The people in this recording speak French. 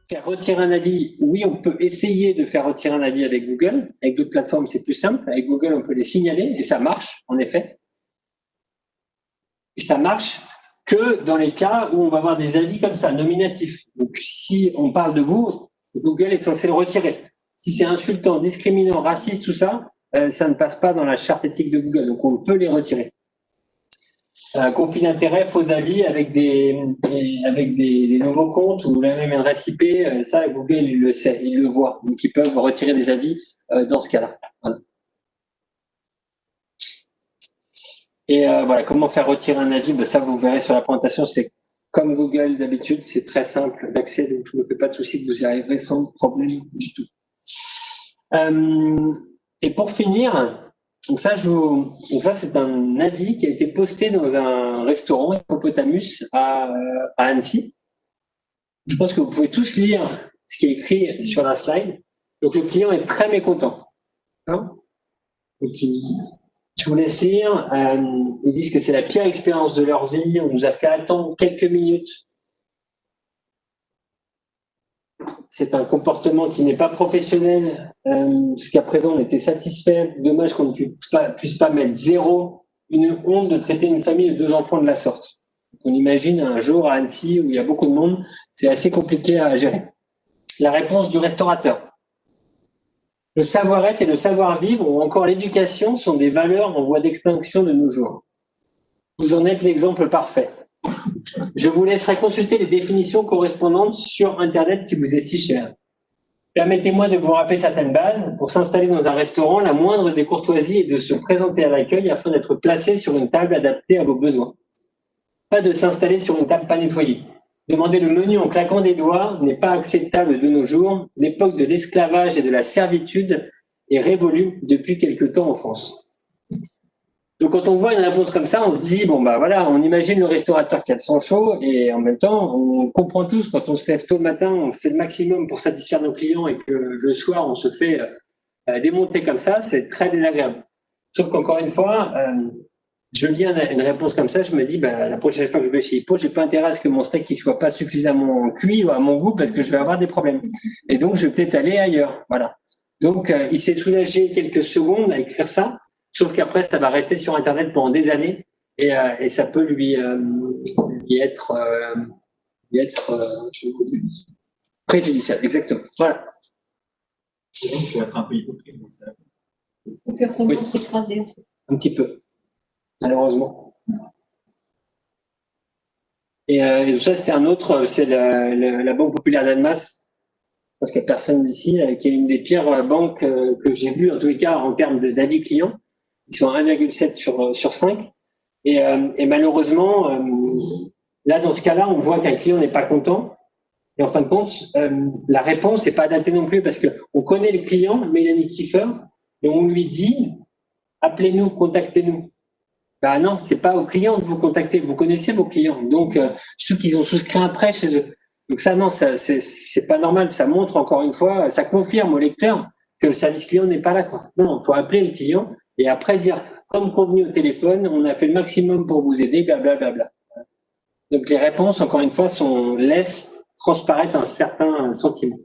Faire retirer un avis, oui, on peut essayer de faire retirer un avis avec Google. Avec d'autres plateformes, c'est plus simple. Avec Google, on peut les signaler et ça marche, en effet. Et ça marche que dans les cas où on va avoir des avis comme ça, nominatifs. Donc, si on parle de vous, Google est censé le retirer. Si c'est insultant, discriminant, raciste, tout ça, ça ne passe pas dans la charte éthique de Google. Donc, on peut les retirer. Conflit d'intérêts, faux avis avec des nouveaux comptes ou la même adresse IP, ça Google il le sait, il le voit, donc ils peuvent retirer des avis dans ce cas-là. Voilà. Et voilà, comment faire retirer un avis, ben, ça vous verrez sur la présentation, c'est comme Google d'habitude, c'est très simple d'accès, donc je ne me fais pas de souci que vous y arriverez sans problème du tout. Et pour finir, donc ça, c'est un avis qui a été posté dans un restaurant, Hippopotamus, à Annecy. Je pense que vous pouvez tous lire ce qui est écrit sur la slide. Donc, le client est très mécontent. Donc, je vous laisse lire. Ils disent que c'est la pire expérience de leur vie. On nous a fait attendre quelques minutes. C'est un comportement qui n'est pas professionnel. Jusqu'à présent, on était satisfait. Dommage qu'on ne puisse pas mettre 0. Une honte de traiter une famille de 2 enfants de la sorte. On imagine un jour à Annecy où il y a beaucoup de monde, c'est assez compliqué à gérer. La réponse du restaurateur. Le savoir-être et le savoir-vivre ou encore l'éducation sont des valeurs en voie d'extinction de nos jours. Vous en êtes l'exemple parfait. Je vous laisserai consulter les définitions correspondantes sur Internet qui vous est si chère. Permettez-moi de vous rappeler certaines bases. Pour s'installer dans un restaurant, la moindre des courtoisies est de se présenter à l'accueil afin d'être placé sur une table adaptée à vos besoins. Pas de s'installer sur une table pas nettoyée. Demander le menu en claquant des doigts n'est pas acceptable de nos jours. L'époque de l'esclavage et de la servitude est révolue depuis quelque temps en France. Donc, quand on voit une réponse comme ça, on se dit, bon, bah voilà, on imagine le restaurateur qui a de son chaud et en même temps, on comprend tous, quand on se lève tôt le matin, on fait le maximum pour satisfaire nos clients et que le soir, on se fait démonter comme ça, c'est très désagréable. Sauf qu'encore une fois, je lis une réponse comme ça, je me dis, bah, la prochaine fois que je vais chez Hippo, j'ai pas intérêt à ce que mon steak ne soit pas suffisamment cuit ou à mon goût parce que je vais avoir des problèmes. Et donc, je vais peut-être aller ailleurs. Voilà. Donc, il s'est soulagé quelques secondes à écrire ça. Sauf qu'après, ça va rester sur Internet pendant des années et ça peut lui être préjudiciable. Exactement. Voilà. Et donc, il faut être un peu hypocrite. Il faut faire semblant de s'écraser. Un petit peu, malheureusement. Et ça, c'était un autre, c'est la Banque Populaire d'Annemasse, parce qu'il n'y a personne d'ici, qui est une des pires banques que j'ai vues, en tous les cas, en termes d'avis clients. Ils sont à 1,7 sur 5. Et malheureusement, là, dans ce cas-là, on voit qu'un client n'est pas content. Et en fin de compte, la réponse n'est pas adaptée non plus parce qu'on connaît le client, Mélanie Kiefer, et on lui dit « appelez-nous, contactez-nous ». Ben non, c'est pas aux clients de vous contacter. Vous connaissez vos clients. Donc, surtout qu'ils ont souscrit un prêt chez eux. Donc ça, non, c'est pas normal. Ça montre, encore une fois, ça confirme au lecteur que le service client n'est pas là, quoi. Non, il faut appeler le client et après dire, comme convenu au téléphone, on a fait le maximum pour vous aider, blablabla. Donc les réponses, encore une fois, laissent transparaître un certain sentiment.